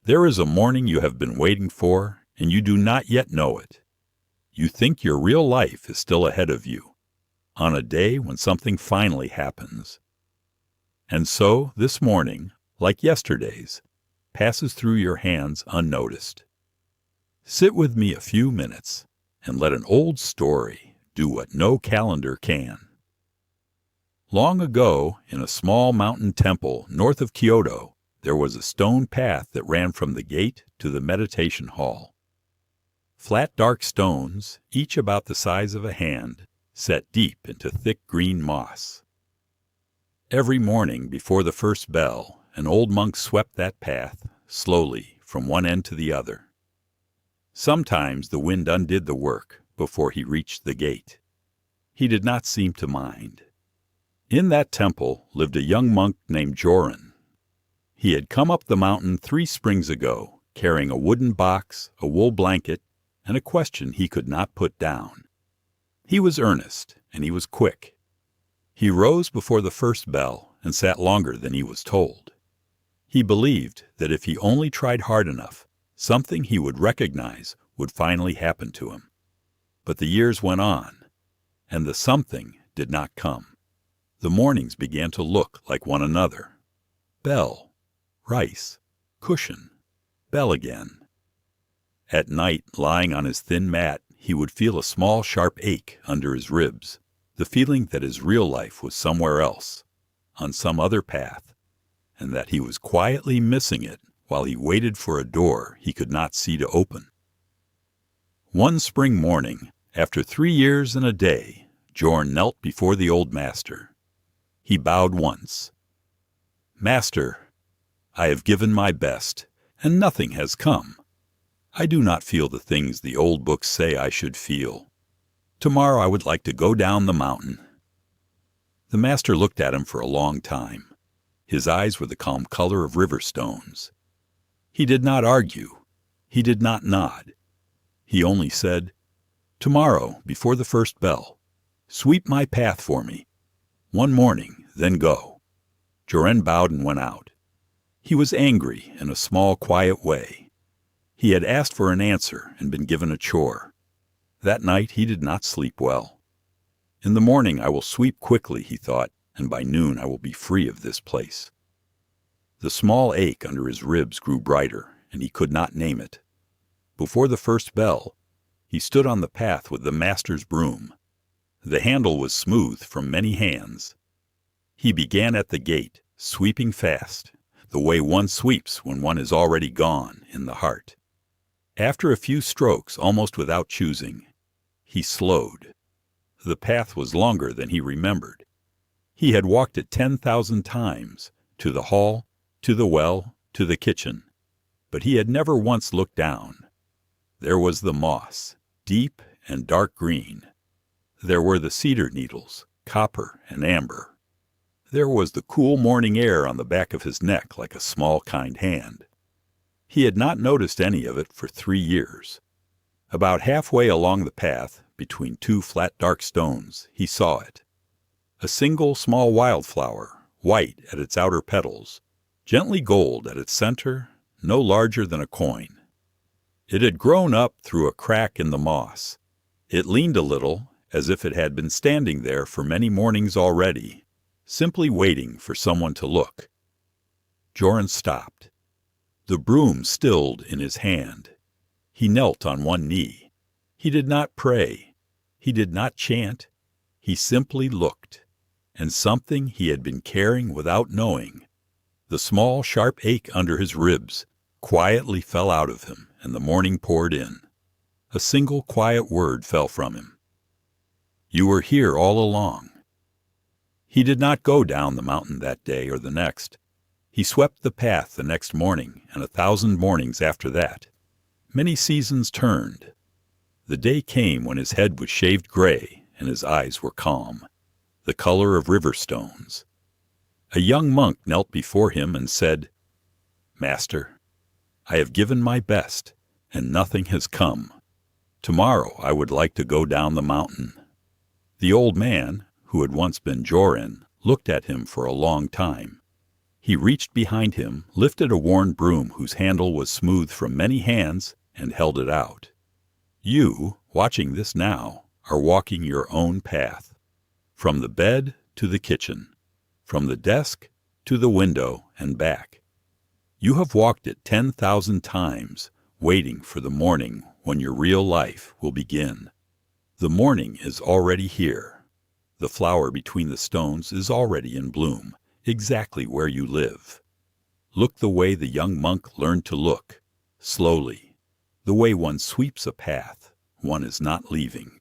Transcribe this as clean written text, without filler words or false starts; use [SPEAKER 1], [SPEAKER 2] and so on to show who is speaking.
[SPEAKER 1] There is a morning you have been waiting for, and you do not yet know it. You think your real life is still ahead of you, on a day when something finally happens. And so, this morning, like yesterday's, passes through your hands unnoticed. Sit with me a few minutes, and let an old story do what no calendar can. Long ago, in a small mountain temple north of Kyoto, there was a stone path that ran from the gate to the meditation hall. Flat dark stones, each about the size of a hand, set deep into thick green moss. Every morning before the first bell, an old monk swept that path, slowly, from one end to the other. Sometimes the wind undid the work before he reached the gate. He did not seem to mind. In that temple lived a young monk named Jorin. He had come up the mountain 3 springs ago, carrying a wooden box, a wool blanket, and a question he could not put down. He was earnest, and he was quick. He rose before the first bell and sat longer than he was told. He believed that if he only tried hard enough, something he would recognize would finally happen to him. But the years went on, and the something did not come. The mornings began to look like one another. Bell, rice, cushion, bell again. At night, lying on his thin mat, he would feel a small sharp ache under his ribs, the feeling that his real life was somewhere else, on some other path, and that he was quietly missing it while he waited for a door he could not see to open. One spring morning, after 3 years and a day, Jorn knelt before the old master. He bowed once. "Master, I have given my best, and nothing has come. I do not feel the things the old books say I should feel. Tomorrow I would like to go down the mountain." The master looked at him for a long time. His eyes were the calm color of river stones. He did not argue. He did not nod. He only said, "Tomorrow, before the first bell, sweep my path for me. One morning, then go." Joren bowed and went out. He was angry in a small, quiet way. He had asked for an answer and been given a chore. That night he did not sleep well. In the morning I will sweep quickly, he thought, and by noon I will be free of this place. The small ache under his ribs grew brighter, and he could not name it. Before the first bell, he stood on the path with the master's broom. The handle was smooth from many hands. He began at the gate, sweeping fast, the way one sweeps when one is already gone in the heart. After a few strokes, almost without choosing, he slowed. The path was longer than he remembered. He had walked it 10,000 times, to the hall, to the well, to the kitchen, but he had never once looked down. There was the moss, deep and dark green. There were the cedar needles, copper and amber. There was the cool morning air on the back of his neck like a small, kind hand. He had not noticed any of it for 3 years. About halfway along the path, between 2 flat dark stones, he saw it. A single small wildflower, white at its outer petals, gently gold at its center, no larger than a coin. It had grown up through a crack in the moss. It leaned a little, as if it had been standing there for many mornings already, simply waiting for someone to look. Joren stopped. The broom stilled in his hand. He knelt on one knee. He did not pray. He did not chant. He simply looked. And something he had been carrying without knowing, the small sharp ache under his ribs, quietly fell out of him, and the morning poured in. A single quiet word fell from him. "You were here all along." He did not go down the mountain that day or the next. He swept the path the next morning and 1,000 mornings after that. Many seasons turned. The day came when his head was shaved gray and his eyes were calm, the color of river stones. A young monk knelt before him and said, "Master, I have given my best, and nothing has come. Tomorrow I would like to go down the mountain." The old man, who had once been Joren, looked at him for a long time. He reached behind him, lifted a worn broom whose handle was smooth from many hands, and held it out. You, watching this now, are walking your own path. From the bed to the kitchen, from the desk to the window and back. You have walked it 10,000 times, waiting for the morning when your real life will begin. The morning is already here. The flower between the stones is already in bloom, exactly where you live. Look the way the young monk learned to look, slowly, the way one sweeps a path one is not leaving.